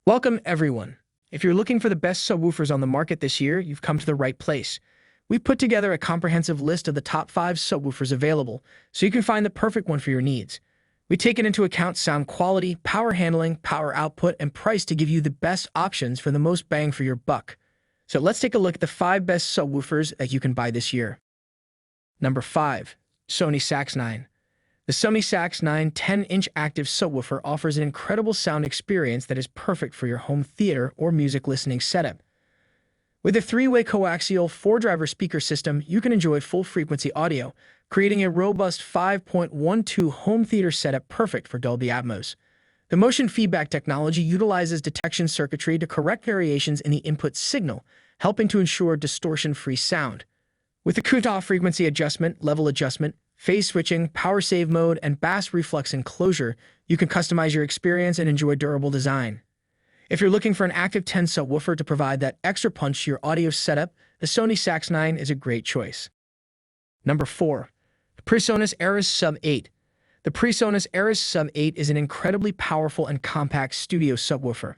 Welcome, everyone. If you're looking for the best subwoofers on the market this year, you've come to the right place. We've put together a comprehensive list of the top 5 subwoofers available, so you can find the perfect one for your needs. We take into account sound quality, power handling, power output, and price to give you the best options for the most bang for your buck. So let's take a look at the 5 best subwoofers that you can buy this year. Number 5. Sony SACS9. The Sony SACS9 10-inch active subwoofer offers an incredible sound experience that is perfect for your home theater or music listening setup. With a 3-way coaxial 4-driver speaker system, you can enjoy full-frequency audio, creating a robust 5.12 home theater setup perfect for Dolby Atmos. The motion feedback technology utilizes detection circuitry to correct variations in the input signal, helping to ensure distortion-free sound. With the cutoff frequency adjustment, level adjustment, phase switching, power save mode, and bass reflex enclosure, you can customize your experience and enjoy durable design. If you're looking for an active 10 subwoofer to provide that extra punch to your audio setup, the Sony SACS9 is a great choice. Number 4. The PreSonus Eris Sub 8. The PreSonus Eris Sub 8 is an incredibly powerful and compact studio subwoofer.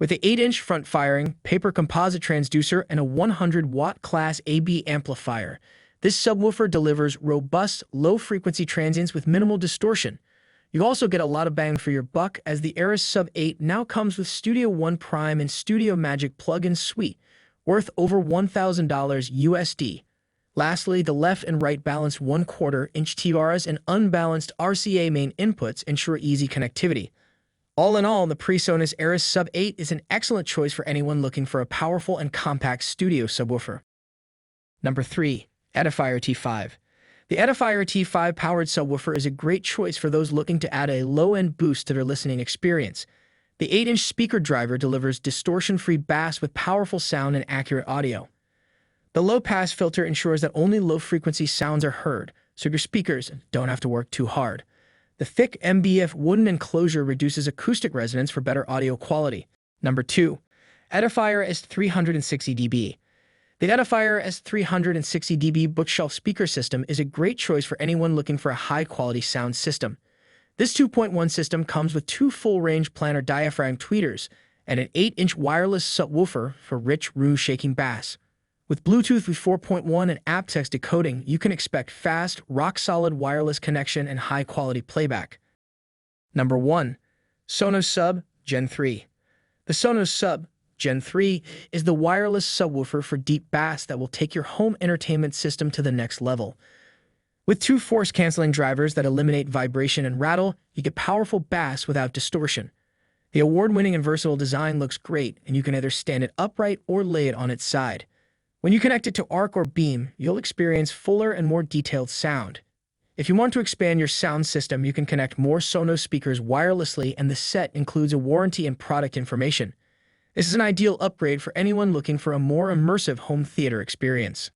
With an 8-inch front-firing, paper composite transducer, and a 100-watt Class AB amplifier, this subwoofer delivers robust, low-frequency transients with minimal distortion. You also get a lot of bang for your buck, as the Eris Sub 8 now comes with Studio One Prime and Studio Magic plug-in suite, worth over $1,000 USD. Lastly, the left and right balanced 1/4-inch TRs and unbalanced RCA main inputs ensure easy connectivity. All in all, the PreSonus Eris Sub 8 is an excellent choice for anyone looking for a powerful and compact studio subwoofer. Number 3. Edifier T5. The Edifier T5 powered subwoofer is a great choice for those looking to add a low-end boost to their listening experience. The 8-inch speaker driver delivers distortion-free bass with powerful sound and accurate audio. The low-pass filter ensures that only low-frequency sounds are heard, so your speakers don't have to work too hard. The thick MDF wooden enclosure reduces acoustic resonance for better audio quality. Number 2. Edifier S360DB. The Edifier S360DB bookshelf speaker system is a great choice for anyone looking for a high-quality sound system. This 2.1 system comes with 2 full-range planar diaphragm tweeters and an 8-inch wireless subwoofer for rich, room-shaking bass. With Bluetooth v 4.1 and aptX decoding, you can expect fast, rock-solid wireless connection and high-quality playback. Number 1. Sonos Sub Gen 3. The Sonos Sub Gen 3 is the wireless subwoofer for deep bass that will take your home entertainment system to the next level. With 2 force-canceling drivers that eliminate vibration and rattle, you get powerful bass without distortion. The award-winning and versatile design looks great, and you can either stand it upright or lay it on its side. When you connect it to arc or beam, you'll experience fuller and more detailed sound. If you want to expand your sound system, you can connect more Sonos speakers wirelessly, and the set includes a warranty and product information. This is an ideal upgrade for anyone looking for a more immersive home theater experience.